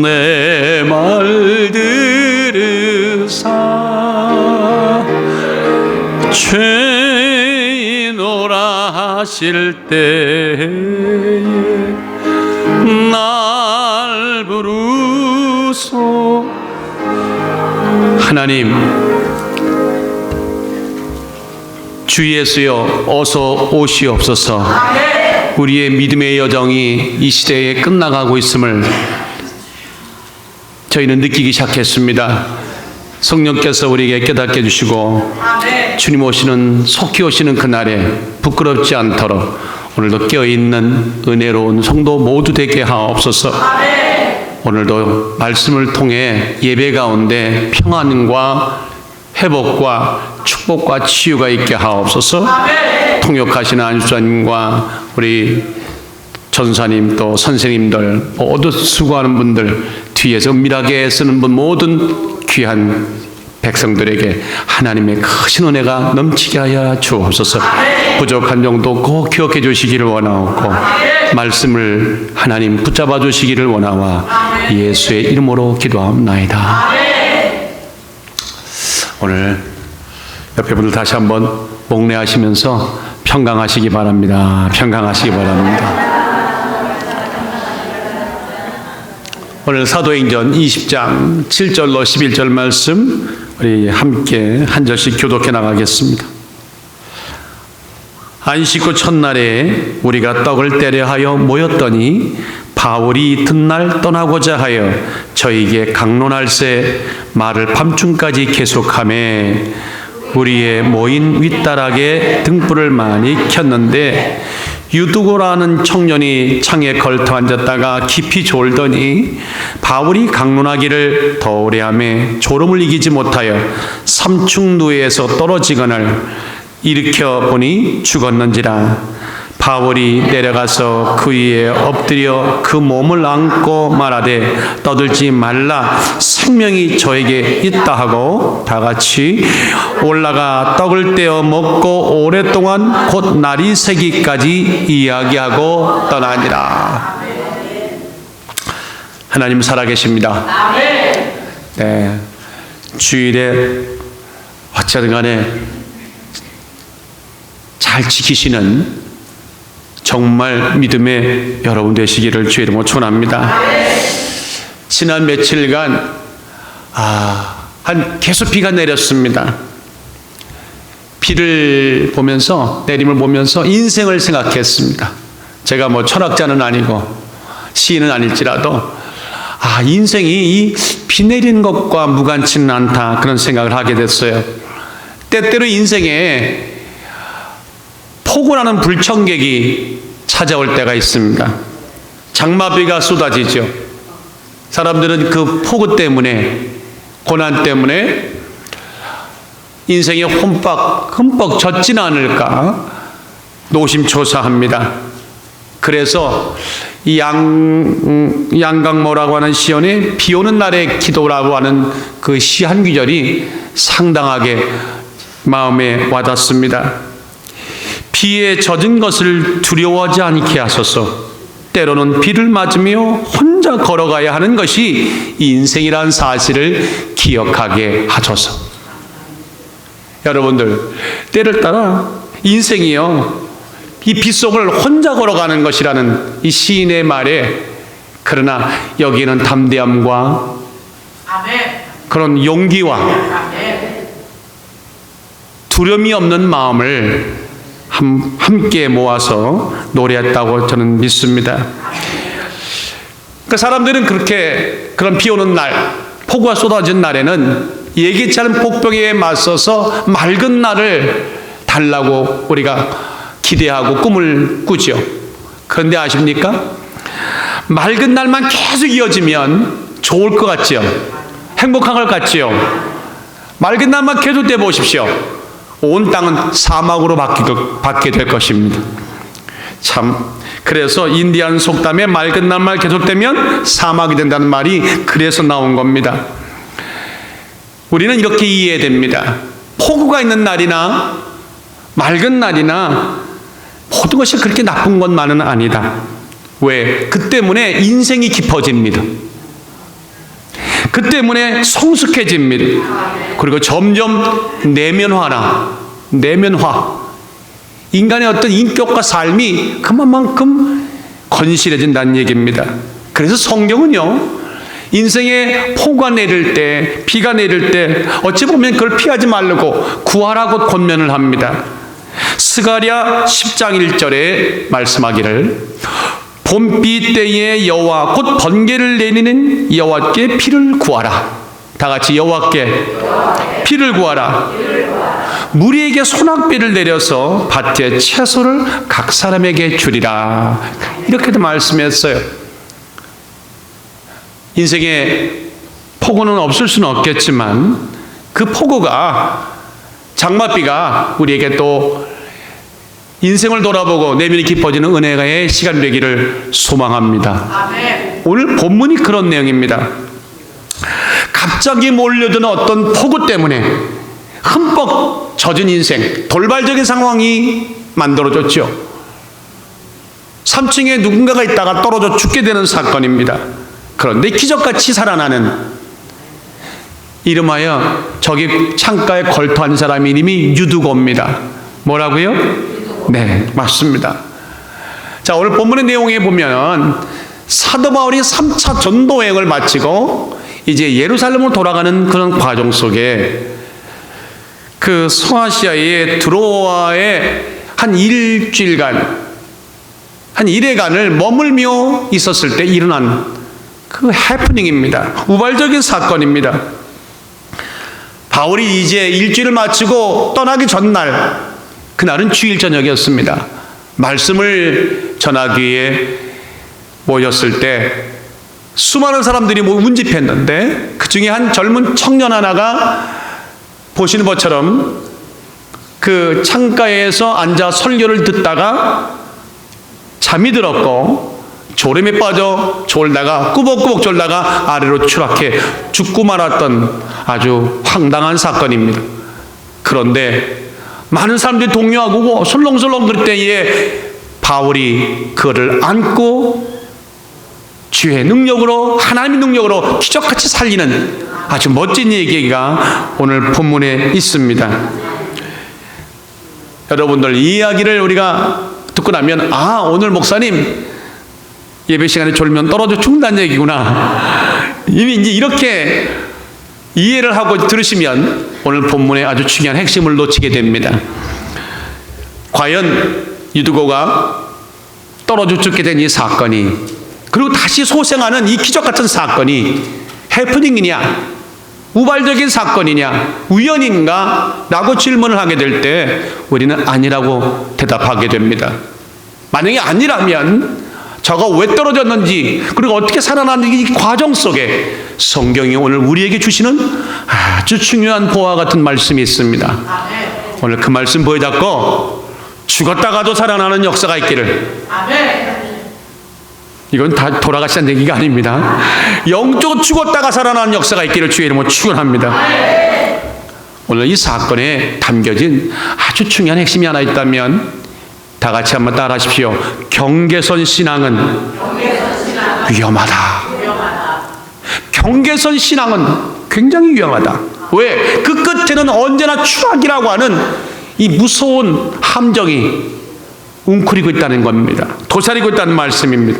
내 말 들으사 죄인오라 하실 때에 날 부르소. 하나님, 주 예수여 어서 오시옵소서. 우리의 믿음의 여정이 이 시대에 끝나가고 있음을 저희는 느끼기 시작했습니다. 성령께서 우리에게 깨닫게 해주시고 주님 오시는, 속히 오시는 그날에 부끄럽지 않도록 오늘도 깨어있는 은혜로운 성도 모두 되게 하옵소서. 오늘도 말씀을 통해 예배 가운데 평안과 회복과 축복과 치유가 있게 하옵소서. 통역하시는 안수사님과 우리 전사님 또 선생님들 모두 수고하는 분들, 뒤에서 은밀하게 쓰는 분, 모든 귀한 백성들에게 하나님의 크신 은혜가 넘치게 하여 주옵소서. 부족한 정도 꼭 기억해 주시기를 원하옵고 말씀을 하나님 붙잡아 주시기를 원하와 예수의 이름으로 기도합나이다. 오늘 옆에 분들 다시 한번 목례하시면서 평강하시기 바랍니다. 평강하시기 바랍니다. 오늘 사도행전 20장 7절로 11절 말씀 우리 함께 한 절씩 교독해 나가겠습니다. 안식 후 첫날에 우리가 떡을 떼려 하여 모였더니 바울이 이튿날 떠나고자 하여 저에게 강론할새 말을 밤중까지 계속하며 우리의 모인 윗다락에 등불을 많이 켰는데 유두고라는 청년이 창에 걸터 앉았다가 깊이 졸더니 바울이 강론하기를 더 오래 하며 졸음을 이기지 못하여 삼충누에서 떨어지거늘 일으켜 보니 죽었는지라. 바울이 내려가서 그 위에 엎드려 그 몸을 안고 말하되 떠들지 말라, 생명이 저에게 있다 하고 다같이 올라가 떡을 떼어 먹고 오랫동안 곧 날이 새기까지 이야기하고 떠나니라. 하나님 살아계십니다. 네, 주일에 어쨌든 간에 잘 지키시는 정말 믿음의 여러분 되시기를 주의 이름으로 축원합니다. 지난 며칠간 계속 비가 내렸습니다. 비를 보면서, 내림을 보면서 인생을 생각했습니다. 제가 뭐 철학자는 아니고 시인은 아닐지라도 인생이 이 비 내리는 것과 무관치는 않다, 그런 생각을 하게 됐어요. 때때로 인생에 폭우라는 불청객이 찾아올 때가 있습니다. 장마비가 쏟아지죠. 사람들은 그 폭우 때문에, 고난 때문에 인생에 흠뻑 젖지는 않을까 노심초사합니다. 그래서 이 양강모라고 하는 시온의 비 오는 날의 기도라고 하는 그 시 한 구절이 상당하게 마음에 와닿습니다. 비에 젖은 것을 두려워하지 않게 하소서. 때로는 비를 맞으며 혼자 걸어가야 하는 것이 인생이란 사실을 기억하게 하소서. 여러분들, 때를 따라 인생이요, 이 빗속을 혼자 걸어가는 것이라는 이 시인의 말에, 그러나 여기에는 담대함과 그런 용기와 두려움이 없는 마음을 함께 모아서 노래했다고 저는 믿습니다. 그 사람들은 그런 비 오는 날, 폭우가 쏟아진 날에는 예기치 않은 폭풍에 맞서서 맑은 날을 달라고 우리가 기대하고 꿈을 꾸죠. 그런데 아십니까? 맑은 날만 계속 이어지면 좋을 것 같죠? 행복한 것 같지요? 맑은 날만 계속 떼보십시오. 온 땅은 사막으로 바뀌게 될 것입니다. 참, 그래서 인디안 속담에 맑은 날만 계속되면 사막이 된다는 말이 그래서 나온 겁니다. 우리는 이렇게 이해해야 됩니다. 폭우가 있는 날이나 맑은 날이나 모든 것이 그렇게 나쁜 것만은 아니다. 왜? 그 때문에 인생이 깊어집니다. 그 때문에 성숙해집니다. 그리고 점점 내면화. 인간의 어떤 인격과 삶이 그만큼 건실해진다는 얘기입니다. 그래서 성경은요, 인생에 폭우가 내릴 때, 비가 내릴 때 어찌 보면 그걸 피하지 말라고 구하라고 권면을 합니다. 스가랴 10장 1절에 말씀하기를 봄비 때에 여호와 곧 번개를 내리는 여호와께 피를 구하라. 다 같이 여호와께 피를 구하라. 무리에게 소낙비를 내려서 밭에 채소를 각 사람에게 주리라. 이렇게도 말씀했어요. 인생에 폭우는 없을 수는 없겠지만 그 폭우가, 장맛비가 우리에게 또 인생을 돌아보고 내면이 깊어지는 은혜의 시간 되기를 소망합니다. 아멘. 오늘 본문이 그런 내용입니다. 갑자기 몰려드는 어떤 폭우 때문에 흠뻑 젖은 인생, 돌발적인 상황이 만들어졌죠. 3층에 누군가가 있다가 떨어져 죽게 되는 사건입니다. 그런데 기적같이 살아나는, 이름하여 저기 창가에 걸터한 사람 이름이 유두고입니다. 뭐라고요? 네, 맞습니다. 자, 오늘 본문의 내용에 보면 사도 바울이 3차 전도 여행을 마치고 이제 예루살렘으로 돌아가는 그런 과정 속에 그 서아시아의 드로아에 한 일주일간, 한 1회간을 머물며 있었을 때 일어난 그 해프닝입니다. 우발적인 사건입니다. 바울이 이제 일주일을 마치고 떠나기 전날, 그날은 주일 저녁이었습니다. 말씀을 전하기 위해 모였을 때 수많은 사람들이 운집했는데 그 중에 한 젊은 청년 하나가 보시는 것처럼 그 창가에서 앉아 설교를 듣다가 잠이 들었고 졸음에 빠져 졸다가 꾸벅꾸벅 졸다가 아래로 추락해 죽고 말았던 아주 황당한 사건입니다. 그런데 많은 사람들이 동요하고 설렁설렁 그럴 때에 바울이 그를 안고 주의 능력으로, 하나님의 능력으로 기적같이 살리는 아주 멋진 얘기가 오늘 본문에 있습니다. 여러분들, 이 이야기를 우리가 듣고 나면 오늘 목사님 예배 시간에 졸면 떨어져 죽는다는 얘기구나, 이미 이제 이렇게 이해를 하고 들으시면 오늘 본문의 아주 중요한 핵심을 놓치게 됩니다. 과연 유두고가 떨어져 죽게 된 이 사건이, 그리고 다시 소생하는 이 기적같은 사건이 해프닝이냐, 우발적인 사건이냐, 우연인가? 라고 질문을 하게 될 때 우리는 아니라고 대답하게 됩니다. 만약에 아니라면 저가 왜 떨어졌는지, 그리고 어떻게 살아났는지 이 과정 속에 성경이 오늘 우리에게 주시는 아주 중요한 보화 같은 말씀이 있습니다. 오늘 그 말씀 보여잡고 죽었다가도 살아나는 역사가 있기를. 이건 다 돌아가시는 얘기가 아닙니다. 영적으로 죽었다가 살아나는 역사가 있기를 주의 이름으로 축원합니다. 오늘 이 사건에 담겨진 아주 중요한 핵심이 하나 있다면 다 같이 한번 따라 하십시오. 경계선 신앙은 위험하다. 경계선 신앙은 굉장히 위험하다. 왜? 그 끝에는 언제나 추락이라고 하는 이 무서운 함정이 웅크리고 있다는 겁니다. 도사리고 있다는 말씀입니다.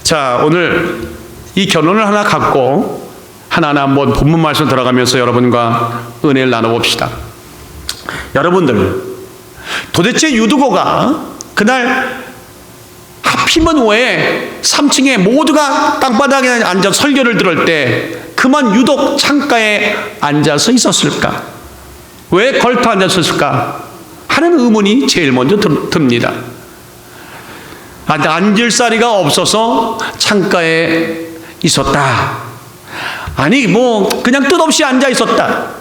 자, 오늘 이 결론을 하나 갖고 하나하나 한번 본문 말씀 들어가면서 여러분과 은혜를 나눠봅시다. 여러분들, 도대체 유두고가 그날 하필이면 왜 3층에 모두가 땅바닥에 앉아 설교를 들을 때 그만 유독 창가에 앉아서 있었을까? 왜 걸터 앉았을까? 하는 의문이 제일 먼저 듭니다. 앉을 자리가 없어서 창가에 있었다. 아니, 그냥 뜻없이 앉아 있었다.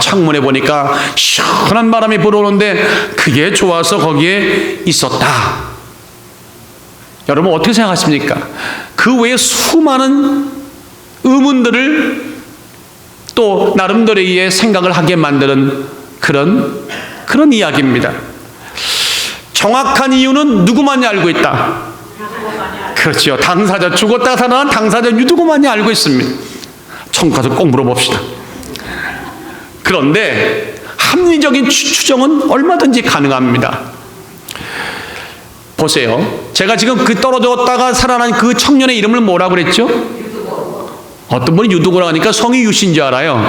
창문에 보니까 시원한 바람이 불어오는데 그게 좋아서 거기에 있었다. 여러분, 어떻게 생각하십니까? 그 외에 수많은 의문들을 또 나름대로의 생각을 하게 만드는 그런 이야기입니다. 정확한 이유는 누구만이 알고 있다? 그렇죠. 당사자, 죽었다가 살아난 당사자 유두고만이 알고 있습니다. 천국 가서 꼭 물어봅시다. 그런데 합리적인 추정은 얼마든지 가능합니다. 보세요. 제가 지금 그 떨어졌다가 살아난 그 청년의 이름을 뭐라고 그랬죠? 어떤 분이 유두고라고 하니까 성이 유신 줄 알아요.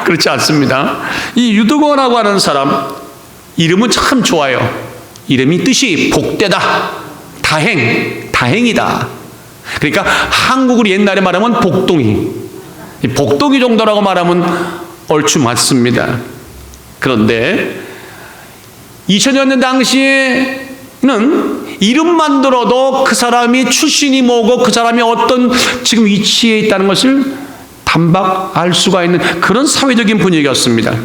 그렇지 않습니다. 이 유두고라고 하는 사람 이름은 참 좋아요. 이름이 뜻이 복되다, 다행이다. 그러니까 한국으로 옛날에 말하면 복동이, 복동이 정도라고 말하면 얼추 맞습니다. 그런데 2000년 전 당시에는 이름만 들어도 그 사람이 출신이 뭐고 그 사람이 어떤 지금 위치에 있다는 것을 단박 알 수가 있는 그런 사회적인 분위기였습니다.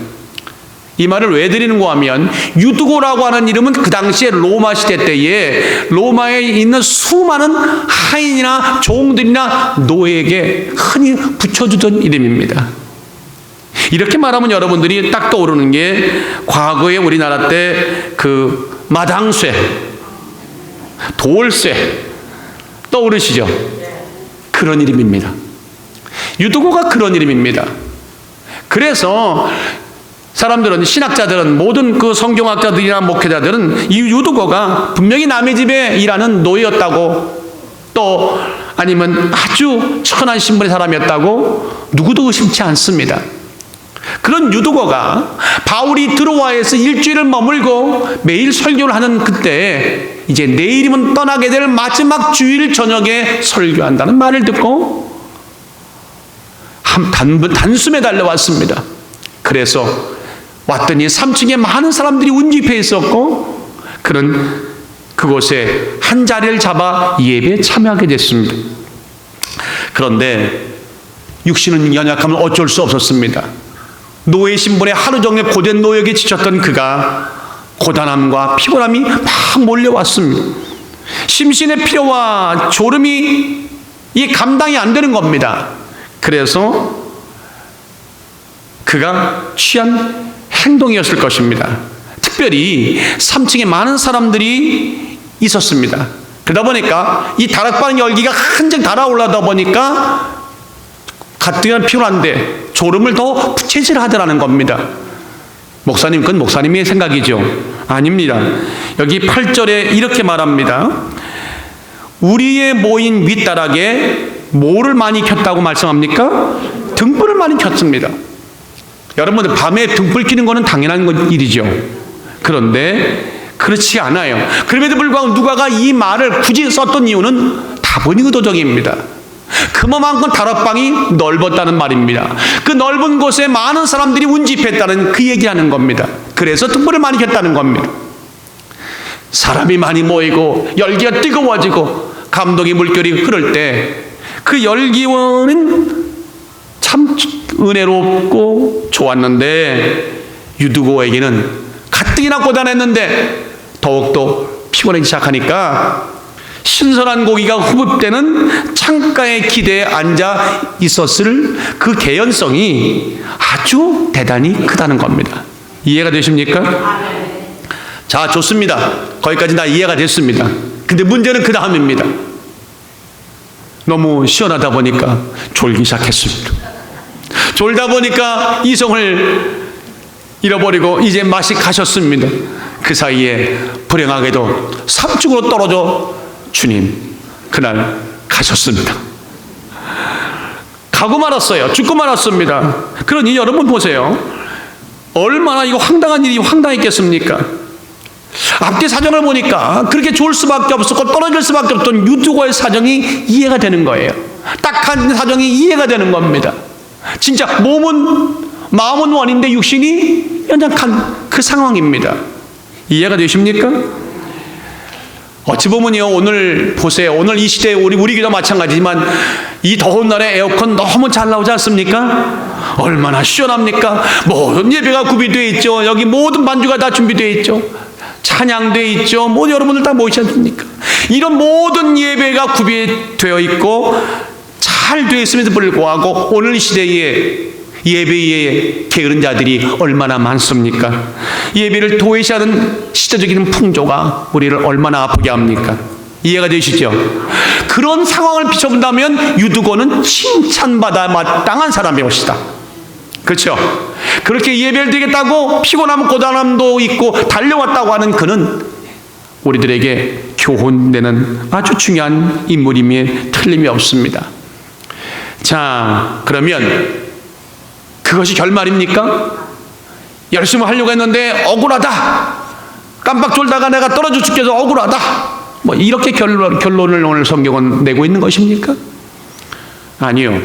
이 말을 왜 드리는가 하면 유두고라고 하는 이름은 그 당시에 로마 시대 때에 로마에 있는 수많은 하인이나 종들이나 노예에게 흔히 붙여주던 이름입니다. 이렇게 말하면 여러분들이 딱 떠오르는 게 과거에 우리나라 때 그 마당쇠, 돌쇠 떠오르시죠? 그런 이름입니다. 유두고가 그런 이름입니다. 그래서 사람들은, 신학자들은, 모든 그 성경학자들이나 목회자들은 이 유두고가 분명히 남의 집에 일하는 노예였다고, 또 아니면 아주 천한 신분의 사람이었다고 누구도 의심치 않습니다. 그런 유두고가 바울이 드로아에서 일주일을 머물고 매일 설교를 하는 그때 이제 내일이면 떠나게 될 마지막 주일 저녁에 설교한다는 말을 듣고 단숨에 달려왔습니다. 그래서 왔더니 3층에 많은 사람들이 운집해 있었고 그는 그곳에 한 자리를 잡아 예배에 참여하게 됐습니다. 그런데 육신은 연약하면 어쩔 수 없었습니다. 노예 신분에 하루 종일 고된 노역에 지쳤던 그가 고단함과 피곤함이 막 몰려왔습니다. 심신의 피로와 졸음이 이 감당이 안 되는 겁니다. 그래서 그가 취한 행동이었을 것입니다. 특별히 3층에 많은 사람들이 있었습니다. 그러다 보니까 이 다락방 열기가 한층 달아올라다 보니까 가뜩이나 피곤한데 졸음을 더 부채질하더라는 겁니다. 목사님, 그건 목사님의 생각이죠. 아닙니다. 여기 8절에 이렇게 말합니다. 우리의 모인 윗다락에 뭐를 많이 켰다고 말씀합니까? 등불을 많이 켰습니다. 여러분들 밤에 등불 켜는 것은 당연한 일이죠. 그런데 그렇지 않아요. 그럼에도 불구하고 누가가 이 말을 굳이 썼던 이유는 다분히 의도적입니다. 그만큼 다락방이 넓었다는 말입니다. 그 넓은 곳에 많은 사람들이 운집했다는 그 얘기하는 겁니다. 그래서 등불을 많이 켰다는 겁니다. 사람이 많이 모이고 열기가 뜨거워지고 감동의 물결이 흐를 때 그 열기는 참 은혜롭고 좋았는데 유두고에게는 가뜩이나 고단했는데 더욱더 피곤하기 시작하니까 신선한 고기가 흡입되는 창가의 기대에 앉아 있었을 그 개연성이 아주 대단히 크다는 겁니다. 이해가 되십니까? 자, 좋습니다. 거기까지 다 이해가 됐습니다. 근데 문제는 그 다음입니다. 너무 시원하다 보니까 졸기 시작했습니다. 졸다 보니까 이성을 잃어버리고 이제 맛이 가셨습니다. 그 사이에 불행하게도 3층으로 떨어져 주님 그날 가셨습니다. 가고 말았어요. 죽고 말았습니다. 그러니 여러분 보세요. 얼마나 이거 황당한 일이 황당했겠습니까? 앞뒤 사정을 보니까 그렇게 좋을 수밖에 없었고 떨어질 수밖에 없던 유두고의 사정이 이해가 되는 거예요. 딱한 사정이 이해가 되는 겁니다. 진짜 마음은 원인데 육신이 연약한 그 상황입니다. 이해가 되십니까? 어찌 보면요, 오늘 보세요. 오늘 이 시대에 우리 교도 마찬가지지만 이 더운 날에 에어컨 너무 잘 나오지 않습니까? 얼마나 시원합니까? 모든 예배가 구비되어 있죠. 여기 모든 반주가 다 준비되어 있죠. 찬양되어 있죠. 모두 여러분들 다 모이지 않습니까? 이런 모든 예배가 구비되어 있고 잘 되어 있음에도 불구하고 오늘 이 시대에 예배에 게으른 자들이 얼마나 많습니까? 예배를 도외시하는 시대적인 풍조가 우리를 얼마나 아프게 합니까? 이해가 되시죠? 그런 상황을 비춰본다면 유두고는 칭찬받아 마땅한 사람이었다. 그렇죠? 그렇게 예배를 드리겠다고 피곤함 고단함도 있고 달려왔다고 하는 그는 우리들에게 교훈되는 아주 중요한 인물임에 틀림이 없습니다. 자, 그러면 그것이 결말입니까? 열심히 하려고 했는데 억울하다, 깜빡 졸다가 내가 떨어져 죽겠어 억울하다, 뭐 이렇게 결론을 오늘 성경은 내고 있는 것입니까? 아니요.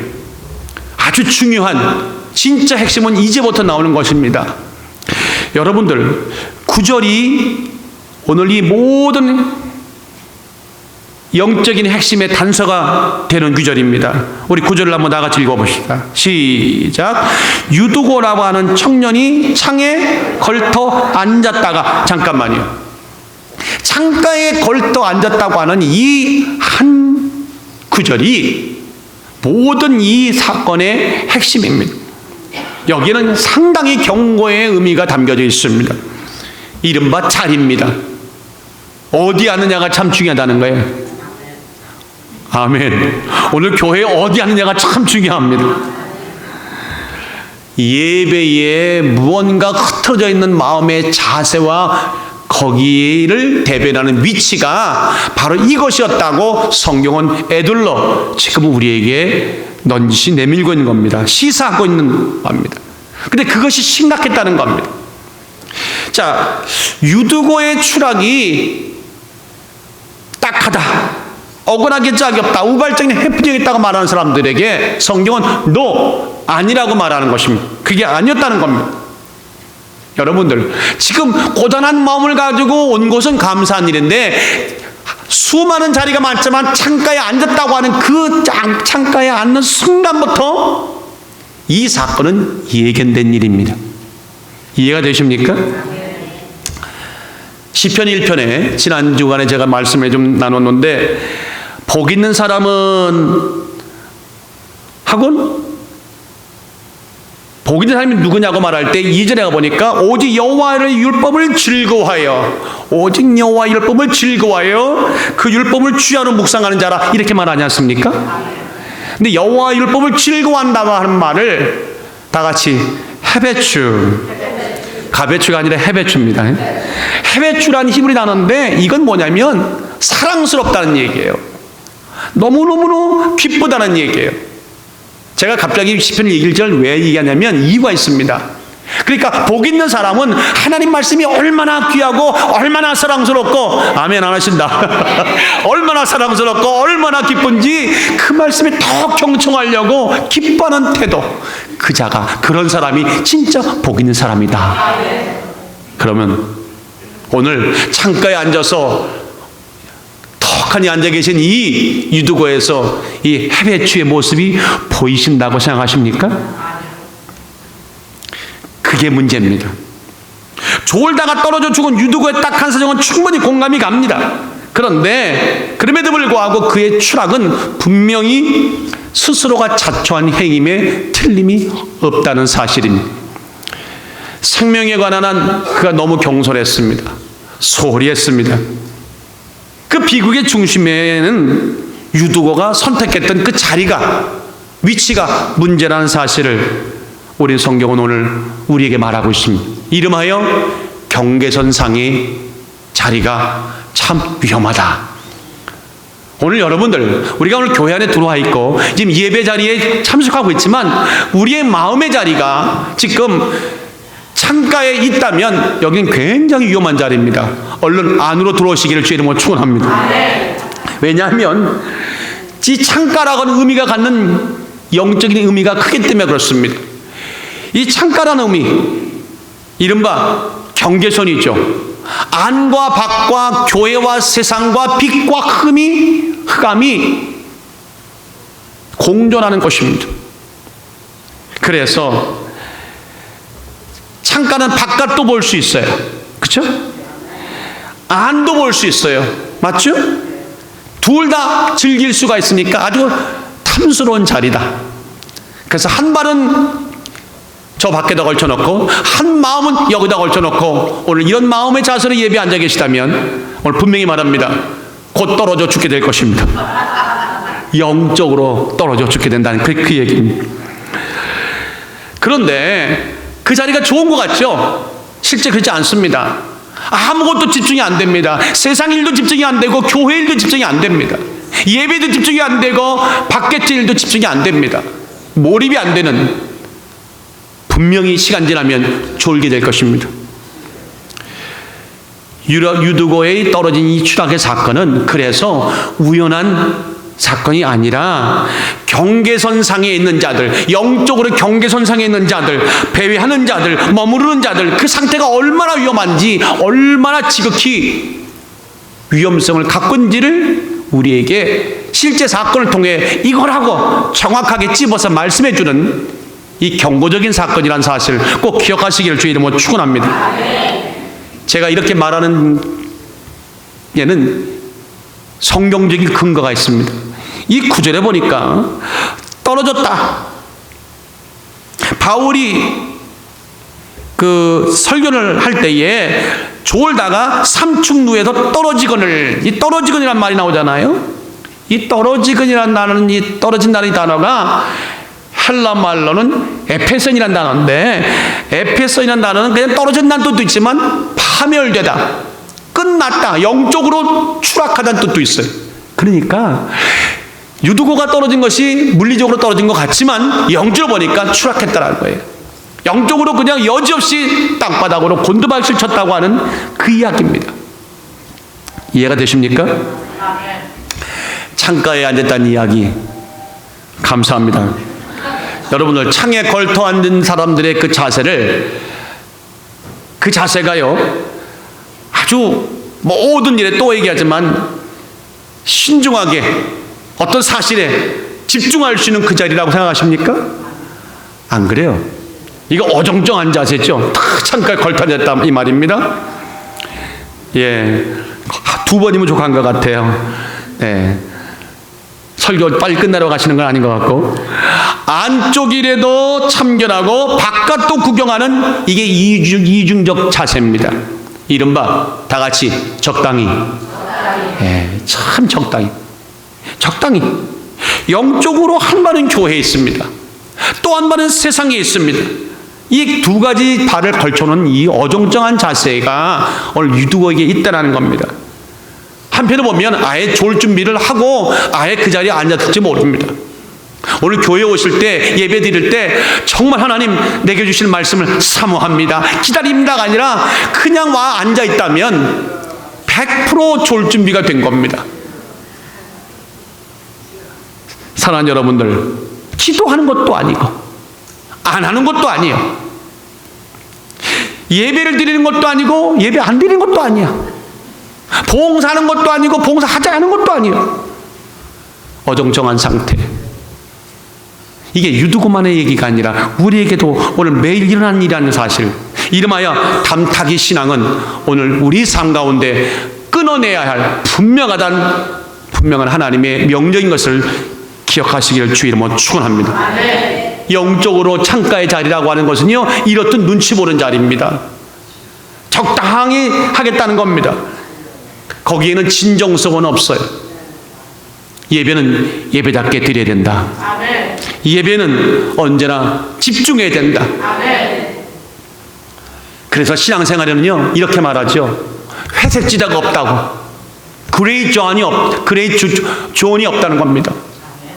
아주 중요한 진짜 핵심은 이제부터 나오는 것입니다. 여러분들, 9절이 오늘 이 모든 영적인 핵심의 단서가 되는 구절입니다. 우리 9절을 한번 다 같이 읽어봅시다. 시작. 유두고라고 하는 청년이 창에 걸터 앉았다가, 잠깐만요. 창가에 걸터 앉았다고 하는 이 한 구절이 모든 이 사건의 핵심입니다. 여기는 상당히 경고의 의미가 담겨져 있습니다. 이른바 자리입니다. 어디 앉느냐가 참 중요하다는 거예요. 아멘. 오늘 교회에 어디 앉느냐가 참 중요합니다. 예배에 무언가 흩어져 있는 마음의 자세와 거기를 대변하는 위치가 바로 이것이었다고 성경은 애둘러 지금 우리에게 넌지시 내밀고 있는 겁니다. 시사하고 있는 겁니다. 근데 그것이 심각했다는 겁니다. 자, 유두고의 추락이 딱하다, 억울하게 짝이 없다, 우발적인 해프닝이 있다고 말하는 사람들에게 성경은 no, 아니라고 말하는 것입니다. 그게 아니었다는 겁니다. 여러분들, 지금 고단한 마음을 가지고 온 것은 감사한 일인데 수많은 자리가 많지만 창가에 앉았다고 하는 그 창가에 앉는 순간부터 이 사건은 예견된 일입니다. 이해가 되십니까? 시편 1편에 지난 주간에 제가 말씀을 좀 나눴는데, 복 있는 사람은 복 있는 사람이 누구냐고 말할 때 2절에 가보니까 오직 여호와의 율법을 즐거워하여, 오직 여호와의 율법을 즐거워하여 그 율법을 주야로 묵상하는 자라, 이렇게 말하지 않습니까? 근데 여호와의 율법을 즐거워한다고 하는 말을 다 같이 해배추, 가배추가 아니라 해배추입니다. 해배추라는 히브리 단어인데 이건 뭐냐면 사랑스럽다는 얘기예요. 너무너무 기쁘다는 얘기예요. 제가 갑자기 시편 1절 왜 얘기하냐면 이유가 있습니다. 그러니까 복 있는 사람은 하나님 말씀이 얼마나 귀하고 얼마나 사랑스럽고, 아멘 안 하신다. 얼마나 사랑스럽고 얼마나 기쁜지 그 말씀에 더 경청하려고 기뻐하는 태도, 그 자가, 그런 사람이 진짜 복 있는 사람이다. 그러면 오늘 창가에 앉아서 턱하니 앉아 계신 이 유두고에서 이 해배추의 모습이 보이신다고 생각하십니까? 그게 문제입니다. 졸다가 떨어져 죽은 유두고의 딱한 사정은 충분히 공감이 갑니다. 그런데 그럼에도 불구하고 그의 추락은 분명히 스스로가 자초한 행임에 틀림이 없다는 사실입니다. 생명에 관한 한 그가 너무 경솔했습니다. 소홀히 했습니다. 그 비극의 중심에는 유두고가 선택했던 그 자리가, 위치가 문제라는 사실을 우리 성경은 오늘 우리에게 말하고 있습니다. 이름하여 경계선상의 자리가 참 위험하다. 오늘 여러분들, 우리가 오늘 교회 안에 들어와 있고 지금 예배 자리에 참석하고 있지만 우리의 마음의 자리가 지금 창가에 있다면 여기는 굉장히 위험한 자리입니다. 얼른 안으로 들어오시기를 주의 이름으로 축원합니다. 왜냐하면 이 창가라고 하는 의미가 갖는 영적인 의미가 크기 때문에 그렇습니다. 이 창가라는 의미, 이른바 경계선이죠. 안과 밖과 교회와 세상과 빛과 흑암이 공존하는 것입니다. 그래서 창가는 바깥도 볼 수 있어요. 그렇죠? 안도 볼 수 있어요. 맞죠? 둘 다 즐길 수가 있으니까 아주 탐스러운 자리다. 그래서 한 발은 저 밖에다 걸쳐놓고 한 마음은 여기다 걸쳐놓고 오늘 이런 마음의 자세로 예배 앉아 계시다면 오늘 분명히 말합니다. 곧 떨어져 죽게 될 것입니다. 영적으로 떨어져 죽게 된다는 그 얘기입니다. 그런데 그 자리가 좋은 것 같죠? 실제 그렇지 않습니다. 아무것도 집중이 안 됩니다. 세상 일도 집중이 안 되고 교회 일도 집중이 안 됩니다. 예배도 집중이 안 되고 밖의 일도 집중이 안 됩니다. 몰입이 안 되는, 분명히 시간 지나면 졸게 될 것입니다. 유두고에 떨어진 이 추락의 사건은 그래서 우연한 사건이 아니라 경계선상에 있는 자들, 영적으로 경계선상에 있는 자들, 배회하는 자들, 머무르는 자들, 그 상태가 얼마나 위험한지, 얼마나 지극히 위험성을 갖고 있는지를 우리에게 실제 사건을 통해 이거라고 정확하게 찝어서 말씀해 주는 이 경고적인 사건이라는 사실 꼭 기억하시기를 주의 이름으로 축원합니다. 제가 이렇게 말하는 예는 성경적인 근거가 있습니다. 이 구절에 보니까 떨어졌다. 바울이 그 설교를 할 때에 졸다가 삼축루에서 떨어지거늘, 이 떨어지거니란 말이 나오잖아요. 이 떨어지거니란 단어는, 이 떨어진다는 단어가 헬라 말로는 에페선이라는 단어인데, 에페선이라는 단어는 그냥 떨어진다는 뜻도 있지만 파멸되다, 끝났다, 영적으로 추락하다는 뜻도 있어요. 그러니까 유두고가 떨어진 것이 물리적으로 떨어진 것 같지만 영적으로 보니까 추락했다는 거예요. 영적으로 그냥 여지없이 땅바닥으로 곤두박질 쳤다고 하는 그 이야기입니다. 이해가 되십니까? 창가에 앉았다는 이야기 감사합니다. 여러분들, 창에 걸터 앉은 사람들의 그 자세를, 그 자세가요 아주 모든 일에 또 얘기하지만 신중하게 어떤 사실에 집중할 수 있는 그 자리라고 생각하십니까? 안 그래요. 이거 어정쩡한 자세죠. 탁 창가에 걸터 앉았다 이 말입니다. 예, 2번이면 족한 것 같아요. 예, 설교 빨리 끝내러 가시는 건 아닌 것 같고, 안쪽 일에도 참견하고 바깥도 구경하는, 이게 이중적 자세입니다. 이른바 다 같이 적당히. 예, 참 적당히. 영적으로 한 발은 교회에 있습니다. 또 한 발은 세상에 있습니다. 이 두 가지 발을 걸쳐놓은 이 어정쩡한 자세가 오늘 유두고에게 있다는 겁니다. 한편으로 보면 아예 졸 준비를 하고 아예 그 자리에 앉았을지 모릅니다. 오늘 교회 오실 때, 예배 드릴 때 정말 하나님 내게 주실 말씀을 사모합니다, 기다립니다가 아니라 그냥 와 앉아 있다면 100% 졸 준비가 된 겁니다. 사랑하는 여러분들, 기도하는 것도 아니고 안 하는 것도 아니에요. 예배를 드리는 것도 아니고 예배 안 드리는 것도 아니야. 봉사하는 것도 아니고 봉사하지 않은 것도 아니에요. 어정쩡한 상태. 이게 유두고만의 얘기가 아니라 우리에게도 오늘 매일 일어나는 일이라는 사실, 이름하여 담타기 신앙은 오늘 우리 삶 가운데 끊어내야 할 분명한 하나님의 명령인 것을 기억하시기를 주의 이름으로 축원합니다. 영적으로 창가의 자리라고 하는 것은요, 이렇듯 눈치 보는 자리입니다. 적당히 하겠다는 겁니다. 거기에는 진정성은 없어요. 예배는 예배답게 드려야 된다. 예배는 언제나 집중해야 된다. 그래서 신앙생활에는요 이렇게 말하죠. 회색지대가 없다고. 그레이 존이 없다는 겁니다.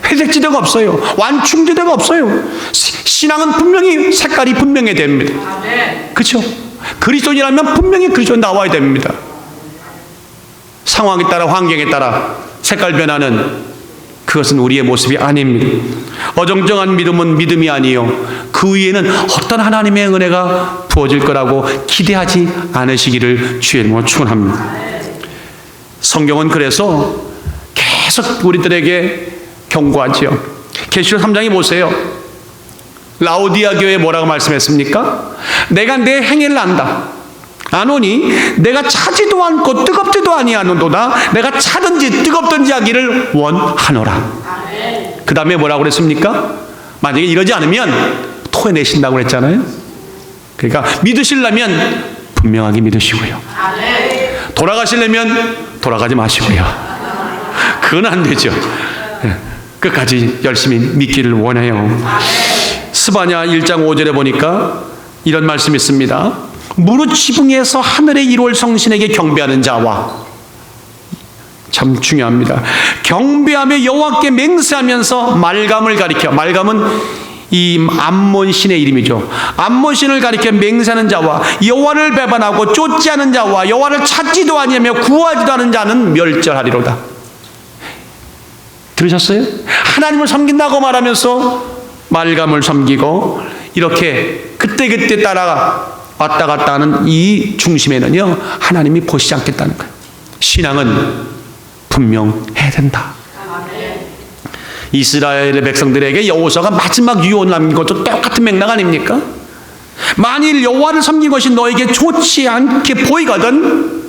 회색지대가 없어요. 완충지대가 없어요. 신앙은 분명히 색깔이 분명해야 됩니다. 그렇죠? 그리스도인이라면 분명히 그리스도인 나와야 됩니다. 상황에 따라, 환경에 따라 색깔 변하는 그것은 우리의 모습이 아닙니다. 어정쩡한 믿음은 믿음이 아니요, 그 위에는 어떤 하나님의 은혜가 부어질 거라고 기대하지 않으시기를 주의 이름으로 축원합니다. 성경은 그래서 계속 우리들에게 경고하지요. 계시록 3장에 보세요. 라오디아 교회에 뭐라고 말씀했습니까? 내가 내 행위를 안다. 아노니 내가 차지도 않고 뜨겁지도 아니하노도다. 내가 차든지 뜨겁든지 하기를 원하노라. 그 다음에 뭐라고 그랬습니까? 만약에 이러지 않으면 토해내신다고 그랬잖아요. 그러니까 믿으시려면 분명하게 믿으시고요, 돌아가시려면 돌아가지 마시고요. 그건 안 되죠. 끝까지 열심히 믿기를 원해요. 스바냐 1장 5절에 보니까 이런 말씀이 있습니다. 무릇 지붕에서 하늘의 1월 성신에게 경배하는 자와, 참 중요합니다. 경배하며 여호와께 맹세하면서 말감을 가리켜, 말감은 이 암몬 신의 이름이죠. 암몬 신을 가리켜 맹세하는 자와 여호와를 배반하고 쫓지 않은 자와 여호와를 찾지도 아니하며 구하지도 않은 자는 멸절하리로다. 들으셨어요? 하나님을 섬긴다고 말하면서 말감을 섬기고 이렇게 그때그때 따라 왔다 갔다 하는 이 중심에는요, 하나님이 보시지 않겠다는 거예요. 신앙은 분명해야 된다. 이스라엘의 백성들에게 여호수아가 마지막 유언을 남긴 것도 똑같은 맥락 아닙니까? 만일 여호와를 섬긴 것이 너에게 좋지 않게 보이거든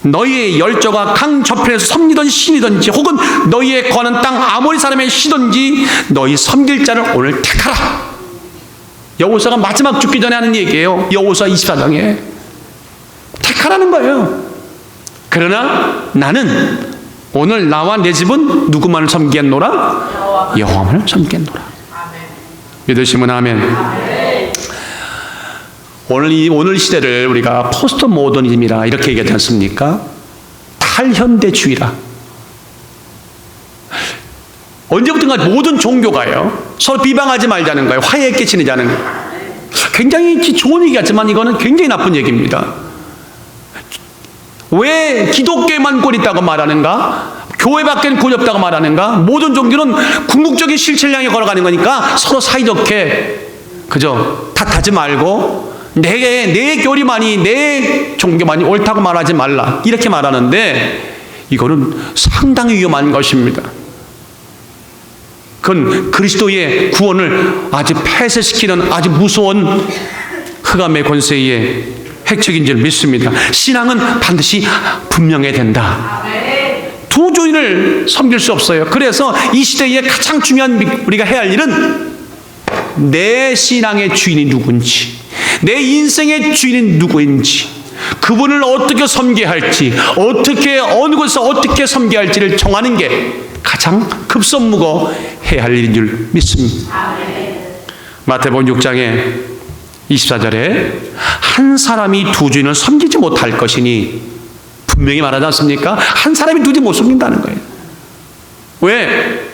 너희의 열조가 강 저편에서 섬기던 신이든지 혹은 너희의 거하는 땅 아모리 사람의 신이든지 너희 섬길 자를 오늘 택하라. 여호수아가 마지막 죽기 전에 하는 얘기예요. 여호수아 24장에 택하라는 거예요. 그러나 나는 오늘 나와 내 집은 누구만을 섬기겠노라? 여호와만을 섬기겠노라. 믿으시면 아멘. 오늘 시대를 우리가 포스트 모더니즘이라 이렇게 얘기하지 않습니까? 탈현대주의라. 언제부턴가 모든 종교가요, 서로 비방하지 말자는 거예요. 화해에 깨치자는 거예요. 굉장히 좋은 얘기 같지만 이거는 굉장히 나쁜 얘기입니다. 왜 기독교에만 꼴이 있다고 말하는가? 교회밖에는 꼴이 없다고 말하는가? 모든 종교는 궁극적인 실체를 향해 걸어가는 거니까 서로 사이좋게 그저 탓하지 말고 내 교리만이, 내 종교만이 옳다고 말하지 말라, 이렇게 말하는데 이거는 상당히 위험한 것입니다. 그건 그리스도의 구원을 아주 폐쇄시키는 아주 무서운 흑암의 권세의 핵책인 줄 믿습니다. 신앙은 반드시 분명해야 된다. 두 주인을 섬길 수 없어요. 그래서 이 시대에 가장 중요한 우리가 해야 할 일은 내 신앙의 주인이 누군지, 내 인생의 주인이 누구인지, 그분을 어떻게 섬겨야 할지, 어떻게 어느 곳에서 어떻게 섬겨야 할지를 정하는 게 가장 급선무고 해야 할 일인 줄 믿습니다. 마태복음 6장에 24절에 한 사람이 두 주인을 섬기지 못할 것이니 분명히 말하지 않습니까? 한 사람이 두 주인 못 섬긴다는 거예요. 왜?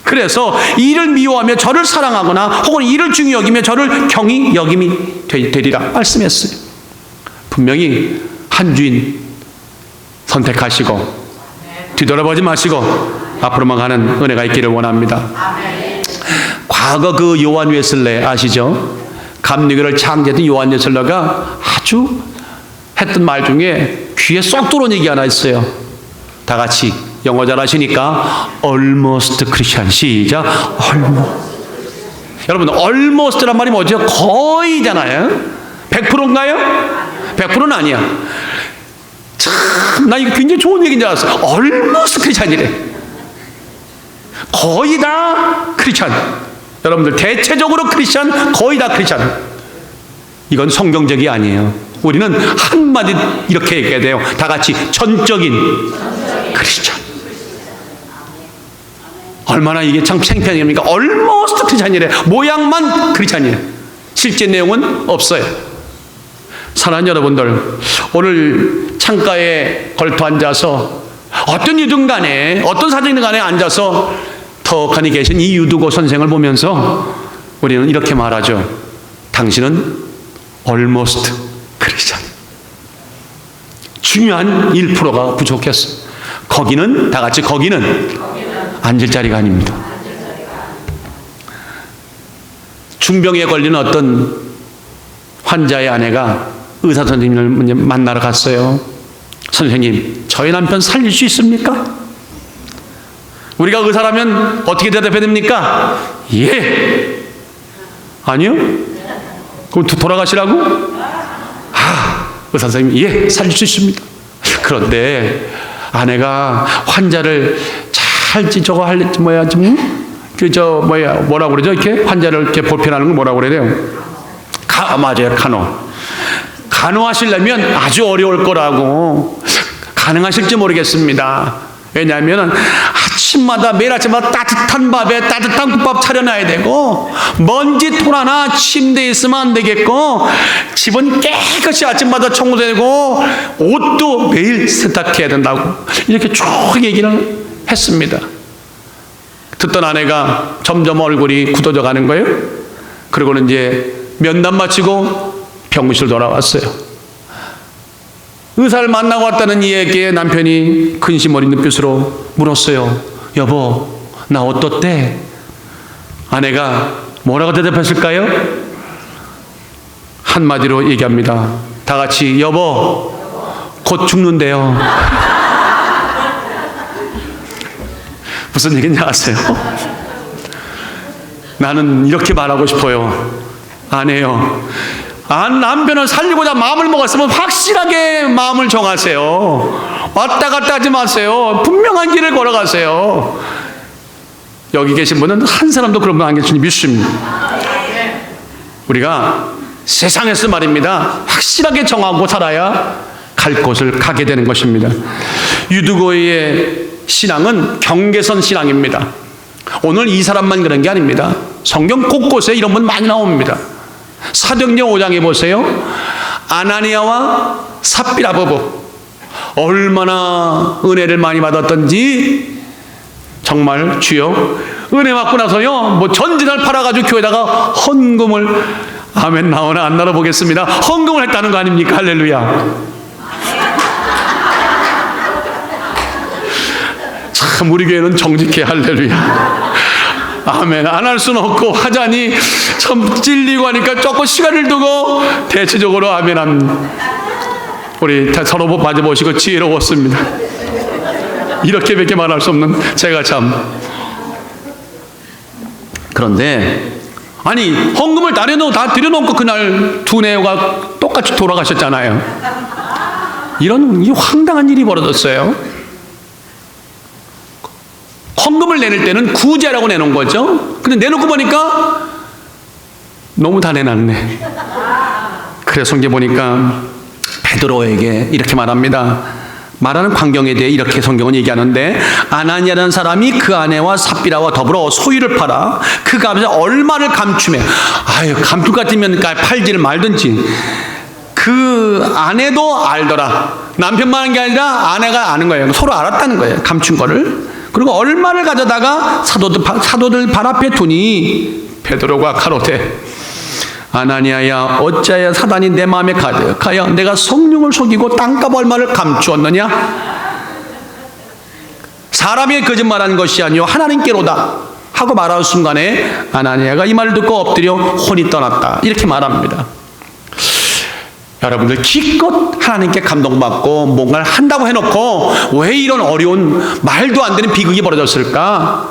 그래서 이를 미워하며 저를 사랑하거나 혹은 이를 중히 여기며 저를 경히 여김이 되리라 말씀했어요. 분명히 한 주인 선택하시고 뒤돌아보지 마시고 앞으로만 가는 은혜가 있기를 원합니다. 과거 그 요한 웨슬레 아시죠? 감리교를 창제했던 요한 웨슬레가 아주 했던 말 중에 귀에 쏙 들어온 얘기 하나 있어요. 다 같이 영어 잘하시니까 almost Christian. 시작. almost. 여러분 almost란 말이 뭐죠? 거의잖아요. 100%인가요? 100%는 아니야. 참, 나 이거 굉장히 좋은 얘기인 줄 알았어. almost Christian이래. 거의 다 크리스찬. 여러분들 대체적으로 크리스찬, 거의 다 크리스찬. 이건 성경적이 아니에요. 우리는 한마디 이렇게 얘기해야 돼요. 다 같이 전적인 크리스찬. 얼마나 이게 참 창피합니까? almost 크리스찬이래. 모양만 크리스찬이에요. 실제 내용은 없어요. 사랑하는 여러분들, 오늘 창가에 걸터 앉아서 어떤 이유든 간에 어떤 사정이든 간에 앉아서 턱하니 계신 이 유두고 선생을 보면서 우리는 이렇게 말하죠. 당신은 almost 크리스찬. 중요한 1%가 부족했어. 거기는 다 같이 거기는 앉을 자리가 아닙니다. 중병에 걸린 어떤 환자의 아내가 의사 선생님을 만나러 갔어요. 선생님, 저희 남편 살릴 수 있습니까? 우리가 의사라면 어떻게 대답해야 됩니까? 예. 아니요? 그럼 돌아가시라고? 의사 선생님, 예, 살릴 수 있습니다. 그런데 아내가 환자를 잘 저거 뭐라고 그러죠? 이렇게 환자를 이렇게 보편하는 걸 뭐라고 그래야 돼요? 맞아요, 간호하시려면 아주 어려울 거라고. 가능하실지 모르겠습니다. 왜냐하면 아침마다 매일 아침마다 따뜻한 밥에 따뜻한 국밥 차려놔야 되고, 먼지 털 하나 침대에 있으면 안 되겠고, 집은 깨끗이 아침마다 청소되고, 옷도 매일 세탁해야 된다고 이렇게 쭉 얘기를 했습니다. 듣던 아내가 점점 얼굴이 굳어져 가는 거예요. 그리고는 이제 면담 마치고 병실 돌아왔어요. 의사를 만나고 왔다는 이에게 남편이 근심 어린 눈빛으로 물었어요. 여보, 나 어떻대? 아내가 뭐라고 대답했을까요? 한마디로 얘기합니다. 다 같이, 여보, 곧 죽는데요. 무슨 얘기인지 아세요? 나는 이렇게 말하고 싶어요. 아내요, 남편을 살리고자 마음을 먹었으면 확실하게 마음을 정하세요. 왔다 갔다 하지 마세요. 분명한 길을 걸어가세요. 여기 계신 분은 한 사람도 그런 분 안 계시니 믿습니다. 우리가 세상에서 말입니다, 확실하게 정하고 살아야 갈 곳을 가게 되는 것입니다. 유두고의 신앙은 경계선 신앙입니다. 오늘 이 사람만 그런 게 아닙니다. 성경 곳곳에 이런 분 많이 나옵니다. 사도행전 5장에 보세요. 아나니아와 삽비라 부부, 얼마나 은혜를 많이 받았던지, 정말 주여, 은혜 받고 나서요, 뭐 전진을 팔아가지고 교회다가 헌금을, 아멘, 나오나 안 나눠 보겠습니다. 헌금을 했다는 거 아닙니까? 할렐루야. 참 우리 교회는 정직해. 할렐루야. 아멘. 안 할 수는 없고 하자니 참 찔리고 하니까 조금 시간을 두고 대체적으로 아멘 합니다. 우리 서로 맞아보시고 지혜로웠습니다. 이렇게밖에 말할 수 없는 제가 참. 그런데 아니, 헌금을 다 드려놓고 그날 두뇌가 똑같이 돌아가셨잖아요. 이런 이 황당한 일이 벌어졌어요. 헌금을 내낼 때는 구제라고 내놓은 거죠. 근데 내놓고 보니까 너무 다 내놨네. 그래서 이제 보니까 베드로에게 이렇게 말합니다. 말하는 광경에 대해 이렇게 성경은 얘기하는데, 아나니아라는 사람이 그 아내와 삽비라와 더불어 소유를 팔아 그 값에 얼마를 감추며, 아유, 감출 것 같으면 팔지를 말든지. 그 아내도 알더라. 남편만 하는 게 아니라 아내가 아는 거예요. 서로 알았다는 거예요, 감춘 거를. 그리고 얼마를 가져다가 사도들 발 앞에 두니 베드로가 가로되, 아나니아야, 어찌하여 사단이 내 마음에 가득하여 내가 성령을 속이고 땅값 얼마를 감추었느냐? 사람이 거짓말한 것이 아니요 하나님께로다 하고 말하는 순간에 아나니아가 이 말을 듣고 엎드려 혼이 떠났다, 이렇게 말합니다. 여러분들, 기껏 하나님께 감동받고 뭔가를 한다고 해놓고 왜 이런 어려운 말도 안 되는 비극이 벌어졌을까?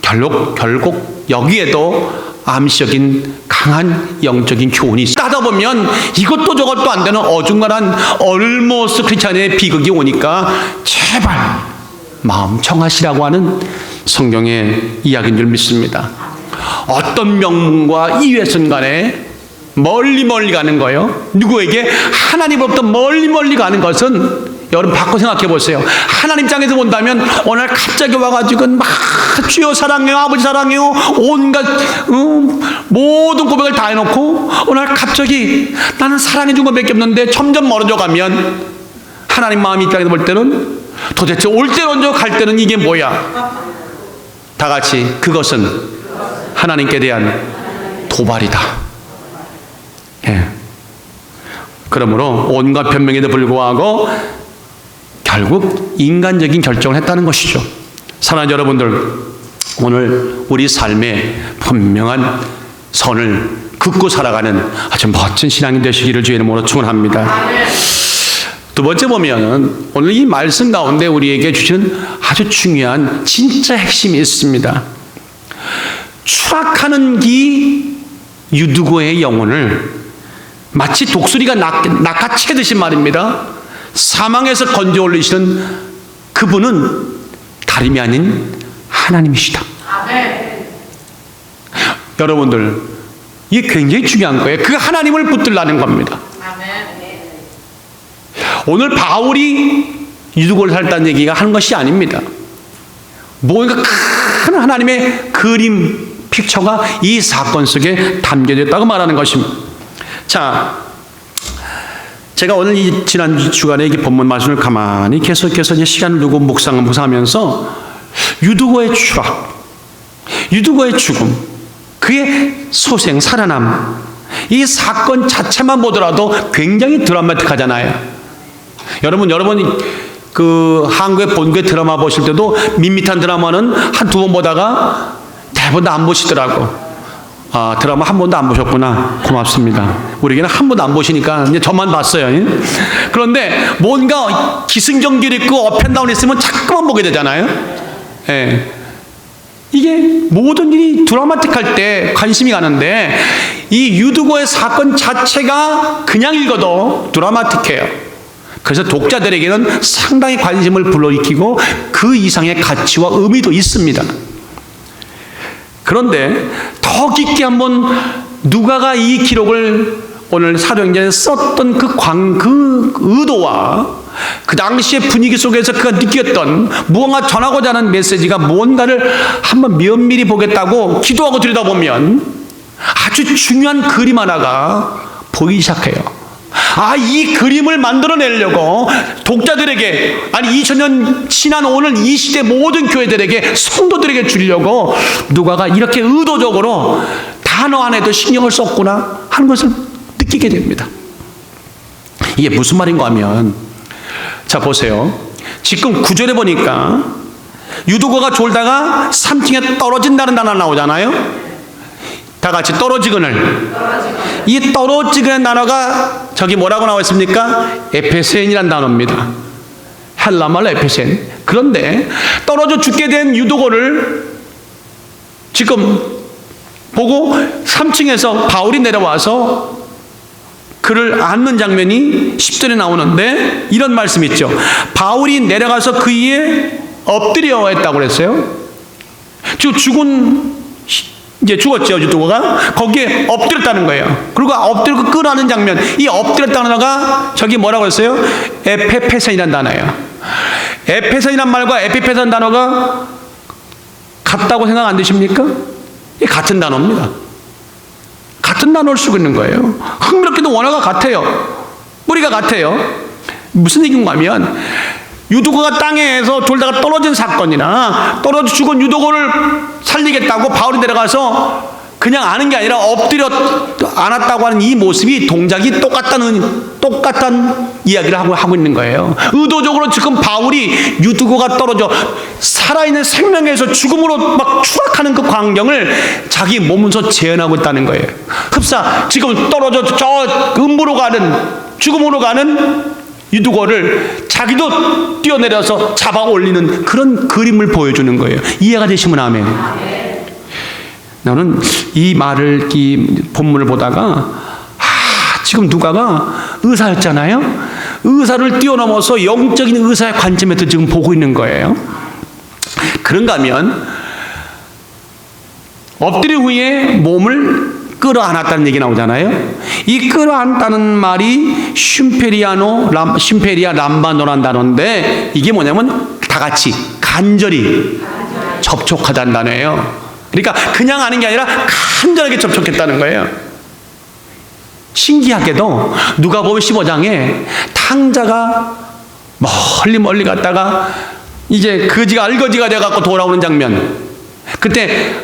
결국 여기에도 암시적인 강한 영적인 교훈이 있어. 하다 보면 이것도 저것도 안 되는 어중간한 얼모스 크리스찬의 비극이 오니까 제발 마음 청하시라고 하는 성경의 이야기인 줄 믿습니다. 어떤 명문과 이외선 간에 멀리 가는 거예요. 누구에게? 하나님으로부터 멀리 가는 것은, 여러분 바꿔 생각해 보세요. 하나님 입장에서 본다면 어느 날 갑자기 와가지고 막 주여 사랑해요, 아버지 사랑해요, 온갖 모든 고백을 다 해놓고 어느 날 갑자기 나는 사랑해 준 것밖에 없는데 점점 멀어져 가면, 하나님 마음 입장에서 볼 때는 도대체 올 때는 언제 갈 때는 이게 뭐야? 다 같이, 그것은 하나님께 대한 도발이다. 예. 그러므로 온갖 변명에도 불구하고 결국 인간적인 결정을 했다는 것이죠. 사랑하는 여러분들, 오늘 우리 삶에 분명한 선을 긋고 살아가는 아주 멋진 신앙이 되시기를 주의 이름으로 축원합니다. 두 번째 보면은 오늘 이 말씀 가운데 우리에게 주시는 아주 중요한 진짜 핵심이 있습니다. 추락하는 이 유두고의 영혼을 마치 독수리가 낚아채듯이 말입니다, 사망에서 건져 올리시는 그분은 다름이 아닌 하나님이시다. 아멘. 여러분들, 이게 굉장히 중요한 거예요. 그 하나님을 붙들라는 겁니다. 아멘. 오늘 바울이 유두고를 살았다는 얘기가 하는 것이 아닙니다. 뭔가 큰 하나님의 그림, 픽처가 이 사건 속에 담겨졌다고 말하는 것입니다. 자, 제가 오늘 이 지난 주간에 이 본문 말씀을 가만히 계속해서 이제 시간을 두고 묵상하면서 유두고의 추락, 유두고의 죽음, 그의 소생, 살아남, 이 사건 자체만 보더라도 굉장히 드라마틱하잖아요. 여러분 그 한국의 본국의 드라마 보실 때도 밋밋한 드라마는 한두 번 보다가 대부분 다 안 보시더라고. 아, 드라마 한 번도 안 보셨구나. 고맙습니다. 우리에게는 한 번도 안 보시니까 이제 저만 봤어요. 그런데 뭔가 기승전결 있고 업앤다운 있으면 자꾸만 보게 되잖아요. 예. 이게 모든 일이 드라마틱할 때 관심이 가는데 이 유두고의 사건 자체가 그냥 읽어도 드라마틱해요. 그래서 독자들에게는 상당히 관심을 불러일으키고 그 이상의 가치와 의미도 있습니다. 그런데 더 깊게 한번 누가가 이 기록을 오늘 사도행전에 썼던 그 의도와 그 당시의 분위기 속에서 그가 느꼈던 무언가 전하고자 하는 메시지가 뭔가를 한번 면밀히 보겠다고 기도하고 들여다보면 아주 중요한 그림 하나가 보이기 시작해요. 아, 이 그림을 만들어내려고 독자들에게, 아니 2000년 지난 오늘 이 시대 모든 교회들에게, 성도들에게 주려고 누가가 이렇게 의도적으로 단어 안에도 신경을 썼구나 하는 것을 느끼게 됩니다. 이게 무슨 말인가 하면, 자 보세요. 지금 9절에 보니까 유두고가 졸다가 3층에 떨어진다는 단어 나오잖아요. 다 같이 떨어지거늘. 이 떨어지거는 단어가 저기 뭐라고 나와 있습니까? 에페센이라는 단어입니다. 헬라말 에페센. 그런데 떨어져 죽게 된 유두고를 지금 보고 3층에서 바울이 내려와서 그를 안는 장면이 10절에 나오는데 이런 말씀이 있죠. 바울이 내려가서 그 위에 엎드려 했다고 그랬어요. 이제 죽었죠, 유두고가. 거기에 엎드렸다는 거예요. 그리고 엎드리고 끌어안는 장면, 이 엎드렸다는 단어가 저기 뭐라고 했어요? 에페페센이라는 단어예요. 에페센이란 말과 에피페센 단어가 같다고 생각 안 되십니까? 이게 같은 단어입니다. 같은 단어를 쓰고 있는 거예요. 흥미롭게도 원어가 같아요. 뿌리가 같아요. 무슨 얘기인가 하면 유두고가 땅에서 졸다가 떨어진 사건이나 떨어져 죽은 유두고를 살리겠다고 바울이 내려가서 그냥 아는 게 아니라 엎드려 안았다고 하는 이 모습이, 동작이 똑같은 이야기를 하고 있는 거예요. 의도적으로 지금 바울이 유두고가 떨어져 살아있는 생명에서 죽음으로 막 추락하는 그 광경을 자기 몸에서 재현하고 있다는 거예요. 흡사 지금 떨어져 저 음부로 가는, 죽음으로 가는 유두고를 자기도 뛰어내려서 잡아 올리는 그런 그림을 보여주는 거예요. 이해가 되시면 아멘. 나는 이 말을, 이 본문을 보다가 지금 누가가 의사였잖아요. 의사를 뛰어넘어서 영적인 의사의 관점에서 지금 보고 있는 거예요. 그런가 하면 엎드린 후에 몸을 끌어안았다는 얘기 나오잖아요. 이 끌어안다는 말이 쉼페리아 람바노란 단어인데 이게 뭐냐면 다 같이 간절히 접촉하다는 단어예요. 그러니까 그냥 아는 게 아니라 간절하게 접촉했다는 거예요. 신기하게도 누가복음 15장에 탕자가 멀리 갔다가 이제 거지가 알거지가 돼갖고 돌아오는 장면, 그때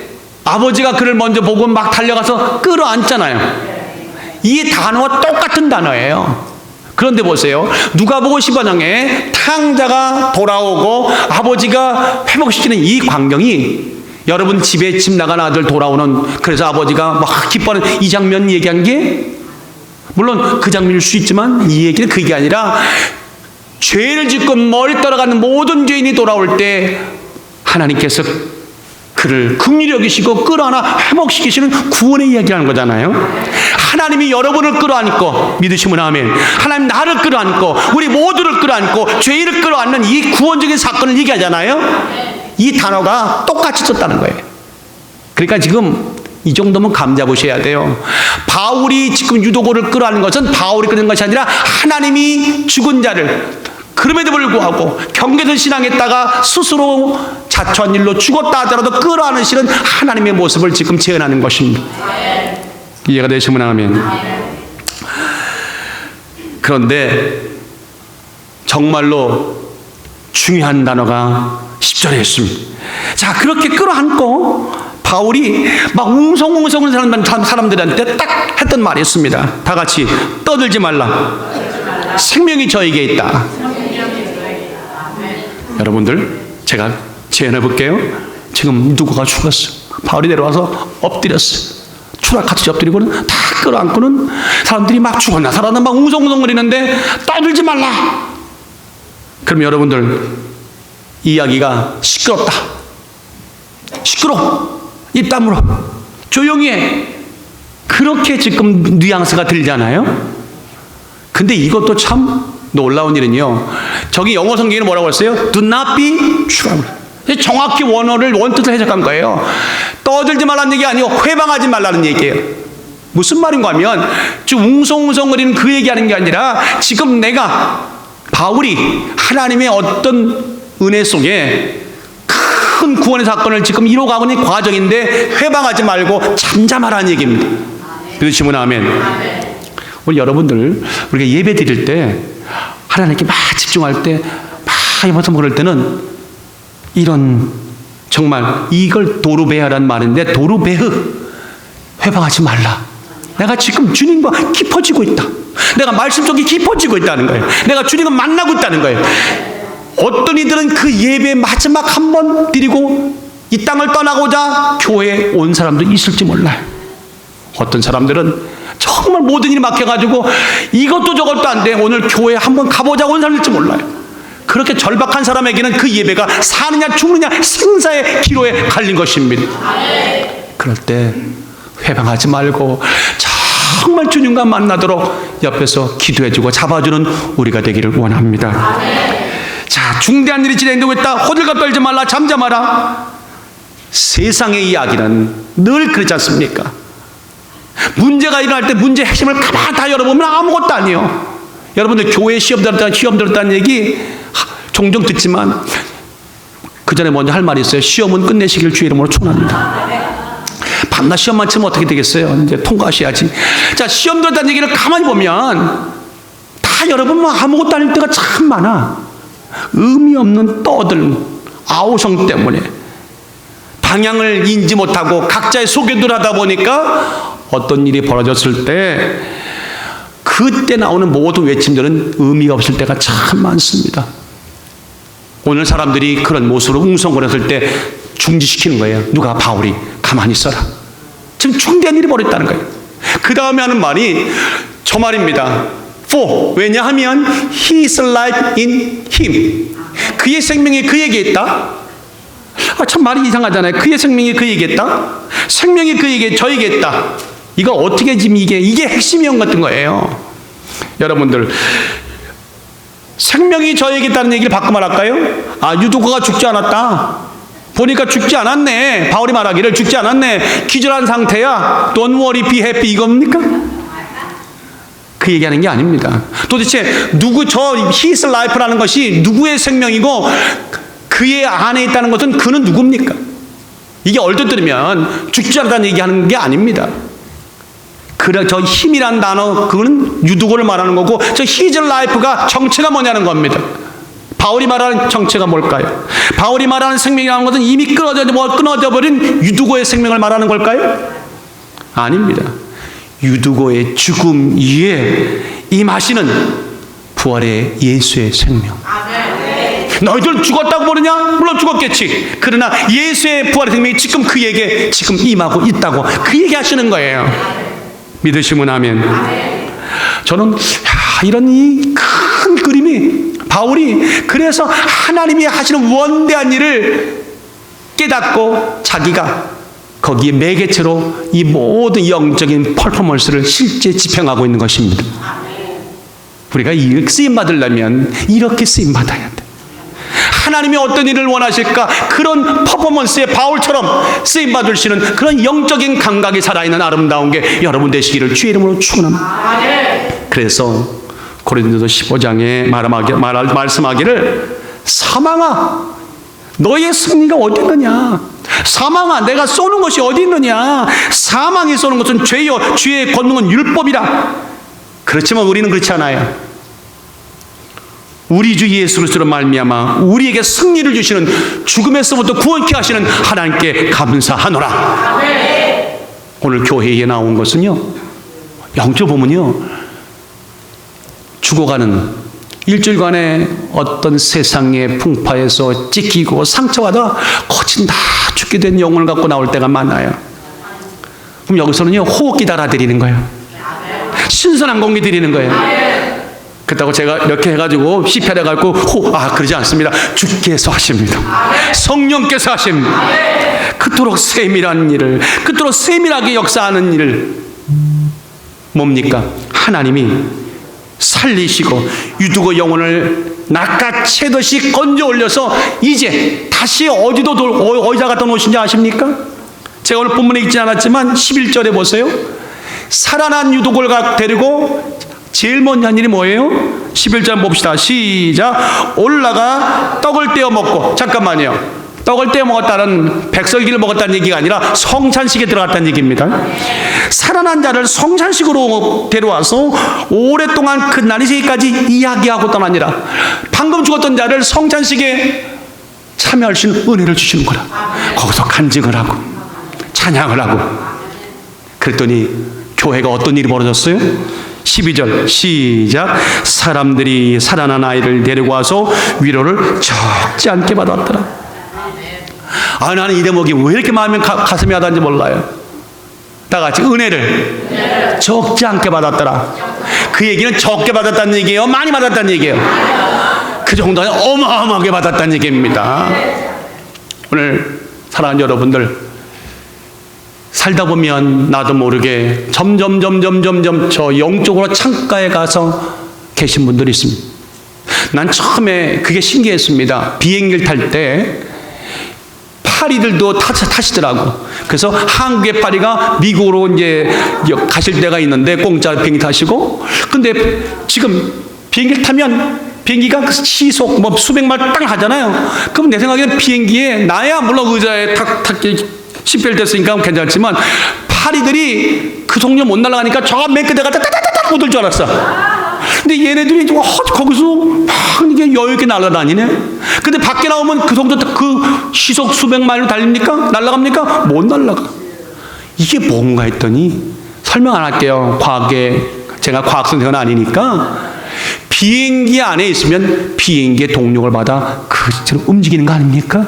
아버지가 그를 먼저 보고 막 달려가서 끌어안잖아요. 이 단어와 똑같은 단어예요. 그런데 보세요. 누가복음 15장에 탕자가 돌아오고 아버지가 회복시키는 이 광경이, 여러분 집에 집 나간 아들 돌아오는, 그래서 아버지가 막 기뻐하는 이 장면 얘기한 게, 물론 그 장면일 수 있지만 이 얘기는 그게 아니라 죄를 짓고 멀리 떠나가는 모든 죄인이 돌아올 때 하나님께서 그를 긍휼히 여기시고 끌어안아 회복시키시는 구원의 이야기라는 거잖아요. 하나님이 여러분을 끌어안고, 믿으시면 아멘. 하나님 나를 끌어안고 우리 모두를 끌어안고 죄인을 끌어안는 이 구원적인 사건을 얘기하잖아요. 이 단어가 똑같이 썼다는 거예요. 그러니까 지금 이 정도면 감 잡으셔야 돼요. 바울이 지금 유도고를 끌어안는 것은 바울이 끌는 것이 아니라 하나님이 죽은 자를, 그럼에도 불구하고 경계선 신앙했다가 스스로 자초한 일로 죽었다 하더라도 끌어안으시는 하나님의 모습을 지금 재현하는 것입니다. 이해가 되시면 아멘. 그런데 정말로 중요한 단어가 10절에 있습니다. 자, 그렇게 끌어안고 바울이 막 웅성웅성 사람들한테 딱 했던 말이 있습니다. 다 같이 떠들지 말라. 생명이 저에게 있다. 여러분들, 제가 재현해 볼게요. 지금 누구가 죽었어. 바울이 내려와서 엎드렸어. 추락하듯이 엎드리고는 다 끌어안고는 사람들이 막 죽었나 살았나 막 웅성웅성거리는데 떠들지 말라. 그럼 여러분들, 이야기가 시끄럽다. 시끄러. 입 다물어. 조용히 해. 그렇게 지금 뉘앙스가 들잖아요. 근데 이것도 참 놀라운 일은요, 저기 영어 성경에는 뭐라고 했어요? Do not be troubled. 정확히 원뜻을 해석한 거예요. 떠들지 말라는 얘기 아니고 회방하지 말라는 얘기예요. 무슨 말인가 하면 좀 웅성웅성거리는 그 얘기하는 게 아니라 지금 바울이 하나님의 어떤 은혜 속에 큰 구원의 사건을 지금 이뤄가고 있는 과정인데 회방하지 말고 잠잠하라는 얘기입니다. 믿으시면 아멘. 우리 여러분들, 우리가 예배 드릴 때 하나님께 막 집중할 때 막 그럴 때는 이런 정말 이걸 도르베아라는 말인데, 도르베흐, 회방하지 말라. 내가 지금 주님과 깊어지고 있다. 내가 말씀 속에 깊어지고 있다는 거예요. 내가 주님과 만나고 있다는 거예요. 어떤 이들은 그 예배 마지막 한 번 드리고 이 땅을 떠나고자 교회에 온 사람도 있을지 몰라요. 어떤 사람들은 정말 모든 일이 막혀가지고 이것도 저것도 안 돼. 오늘 교회에 한번 가보자고 온 사람일지 몰라요. 그렇게 절박한 사람에게는 그 예배가 사느냐 죽느냐 생사의 기로에 갈린 것입니다. 그럴 때 회방하지 말고 정말 주님과 만나도록 옆에서 기도해주고 잡아주는 우리가 되기를 원합니다. 자, 중대한 일이 진행되고 있다. 호들갑 떨지 말라. 잠잠하라. 세상의 이야기는 늘 그렇지 않습니까? 문제가 일어날 때 문제의 핵심을 가만히 다 열어보면 아무것도 아니에요. 여러분들 교회 시험 들었다는 얘기 종종 듣지만 그 전에 먼저 할 말이 있어요. 시험은 끝내시길 주의 이름으로 축원합니다. 밤낮 시험만 치면 어떻게 되겠어요? 이제 통과하셔야지. 자, 시험 들었다는 얘기를 가만히 보면 다 여러분 아무것도 아닐 때가 참 많아. 의미 없는 떠들, 아우성 때문에 방향을 인지 못하고 각자의 소개들 하다 보니까 어떤 일이 벌어졌을 때 그때 나오는 모든 외침들은 의미가 없을 때가 참 많습니다. 오늘 사람들이 그런 모습으로 웅성거렸을 때 중지시키는 거예요. 누가? 바울이. 가만히 있어라. 지금 중대한 일이 벌어졌다는 거예요. 그 다음에 하는 말이 저 말입니다. For, 왜냐하면 His life in him. 그의 생명이 그에게 있다. 참 말이 이상하잖아요. 그의 생명이 그에게 있다. 생명이 그에게 저에게 있다. 이거 어떻게 지금 이게 핵심이 형 같은 거예요. 여러분들, 생명이 저에게 있다는 얘기를 바꿔 말할까요? 유두고가 죽지 않았다. 보니까 죽지 않았네. 바울이 말하기를 죽지 않았네. 기절한 상태야. Don't worry, be happy. 이겁니까? 그 얘기하는 게 아닙니다. 도대체 His life라는 것이 누구의 생명이고 그의 안에 있다는 것은 그는 누굽니까? 이게 얼핏 들으면 죽지 않았다는 얘기하는 게 아닙니다. 저 힘이란 단어, 그거는 유두고를 말하는 거고, 저 His life가 정체가 뭐냐는 겁니다. 바울이 말하는 정체가 뭘까요? 바울이 말하는 생명이라는 것은 이미 끊어져 버린 유두고의 생명을 말하는 걸까요? 아닙니다. 유두고의 죽음 위에 임하시는 부활의 예수의 생명. 너희들 죽었다고 모르냐? 물론 죽었겠지. 그러나 예수의 부활의 생명이 지금 그에게 지금 임하고 있다고 그 얘기 하시는 거예요. 믿으시면 아멘. 저는 이런 이 큰 그림이 바울이 그래서 하나님이 하시는 원대한 일을 깨닫고 자기가 거기에 매개체로 이 모든 영적인 퍼포먼스를 실제 집행하고 있는 것입니다. 우리가 쓰임받으려면 이렇게 쓰임받아야 돼. 하나님이 어떤 일을 원하실까? 그런 퍼포먼스에 바울처럼 쓰임받을 수 있는 그런 영적인 감각이 살아있는 아름다운 게 여러분 되시기를 주의 이름으로 축원합니다. 그래서 고린도서 15장에 말씀하기를 사망아 너의 승리가 어디 있느냐, 사망아 내가 쏘는 것이 어디 있느냐, 사망이 쏘는 것은 죄요 주의 권능은 율법이라. 그렇지만 우리는 그렇지 않아요. 우리 주 예수 그리스도로 말미암아 우리에게 승리를 주시는, 죽음에서부터 구원케 하시는 하나님께 감사하노라. 오늘 교회에 나온 것은요, 영적 보면요, 죽어가는 일주일간의 어떤 세상의 풍파에서 찢기고 상처받아 거진 다 죽게 된 영혼을 갖고 나올 때가 많아요. 그럼 여기서는요, 호흡기 달아드리는 거예요. 신선한 공기 드리는 거예요. 그렇다고 제가 이렇게 해가지고 시편해가지고 그러지 않습니다. 주께서 하십니다. 성령께서 하십니다. 그토록 세밀한 일을, 그토록 세밀하게 역사하는 일을 뭡니까? 하나님이 살리시고 유두고 영혼을 낚아채듯이 건져 올려서 이제 다시 어디다 갖다 놓으신지 아십니까? 제가 오늘 본문에 읽지 않았지만 11절에 보세요. 살아난 유두고를 데리고 제일 먼저 한 일이 뭐예요? 11절 봅시다. 시작. 올라가 떡을 떼어 먹고, 잠깐만요, 떡을 떼어 먹었다는 백설기를 먹었다는 얘기가 아니라 성찬식에 들어갔다는 얘기입니다. 살아난 자를 성찬식으로 데려와서 오랫동안 그 날이 새기까지 이야기하고 떠나니라. 방금 죽었던 자를 성찬식에 참여할 수 있는 은혜를 주시는 거라. 거기서 간증을 하고 찬양을 하고. 그랬더니 교회가 어떤 일이 벌어졌어요? 12절 시작. 사람들이 살아난 아이를 데리고 와서 위로를 적지 않게 받았더라. 나는 이 대목이 왜 이렇게 마음에 가슴이 와닿는지 몰라요. 다 같이 은혜를 적지 않게 받았더라. 그 얘기는 적게 받았다는 얘기예요, 많이 받았다는 얘기예요? 그 정도는 어마어마하게 받았다는 얘기입니다. 오늘 사랑하는 여러분들, 살다 보면 나도 모르게 점점 저 영적으로 창가에 가서 계신 분들이 있습니다. 난 처음에 그게 신기했습니다. 비행기를 탈 때 파리들도 타시더라고. 그래서 한국의 파리가 미국으로 이제 가실 때가 있는데 공짜 비행기 타시고, 근데 지금 비행기를 타면 비행기가 시속 수백 마일 땅 하잖아요. 그럼 내 생각에는 비행기에 나야 물론 의자에 시트벨트 됐으니까 괜찮지만 파리들이 그 정도 못 날아가니까 저 맨 끝에 가다 따다다다 못 올 줄 알았어. 근데 얘네들이 거기서 막 이게 여유있게 날아다니네. 근데 밖에 나오면 그 정도 그 시속 수백 마일로 달립니까? 날아갑니까? 못 날아가. 이게 뭔가 했더니 설명 안 할게요. 제가 과학 선생은 아니니까 비행기 안에 있으면 비행기의 동력을 받아 그처럼 움직이는 거 아닙니까?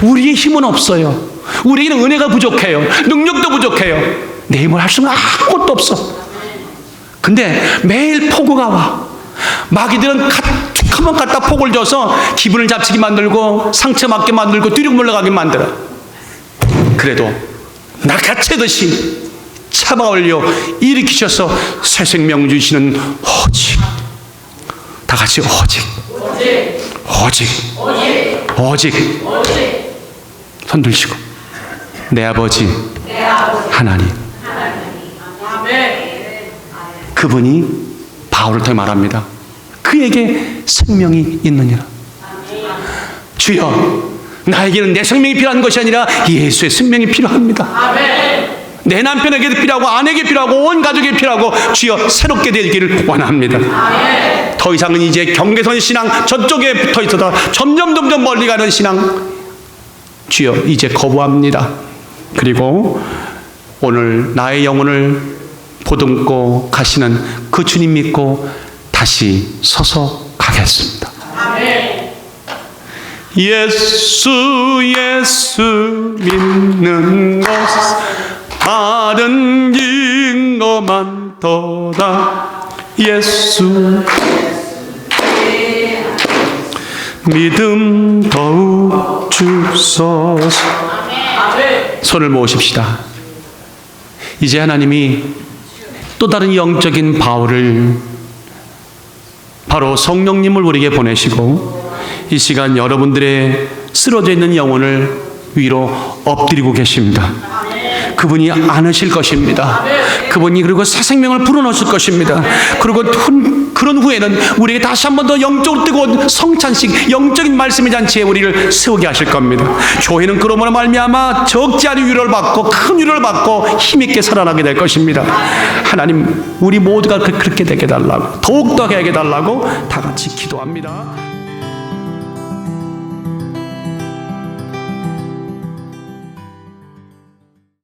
우리의 힘은 없어요. 우리에게는 은혜가 부족해요. 능력도 부족해요. 내 힘을 할 수는 아무것도 없어. 근데 매일 폭우가 와. 마귀들은 한번 갖다 폭을 줘서 기분을 잡치게 만들고 상처받게 만들고 뒤로 물러가게 만들어. 그래도 낚아채듯이 잡아올려 일으키셔서 새 생명 주시는 오직, 다 같이 오직 손 들시고 내 아버지 하나님. 그분이 바울을 통해 말합니다. 그에게 생명이 있느니라. 주여, 나에게는 내 생명이 필요한 것이 아니라 예수의 생명이 필요합니다. 내 남편에게도 필요하고 아내에게 필요하고 온 가족에게 필요하고 주여 새롭게 되기를 원합니다. 더 이상은 이제 경계선 신앙 저쪽에 붙어 있어다 점점 멀리 가는 신앙 주여 이제 거부합니다. 그리고 오늘 나의 영혼을 보듬고 가시는 그 주님 믿고 다시 서서 가겠습니다. 예수 믿는 것 다른 증거 많도다. 예수 믿음 더욱 주소서. 손을 모으십시다. 이제 하나님이 또 다른 영적인 바울을 바로 성령님을 우리에게 보내시고 이 시간 여러분들의 쓰러져 있는 영혼을 위로 엎드리고 계십니다. 그분이 안으실 것입니다. 그분이 그리고 새 생명을 불어넣으실 것입니다. 그리고 그런 후에는 우리에게 다시 한 번 더 영적으로 뜨거운 성찬식, 영적인 말씀의 잔치에 우리를 세우게 하실 겁니다. 교회는 그러므로 말미암아 적지 않은 위로를 받고 큰 위로를 받고 힘있게 살아나게 될 것입니다. 하나님, 우리 모두가 그렇게 되게 달라고, 더욱더 하게 달라고 다 같이 기도합니다.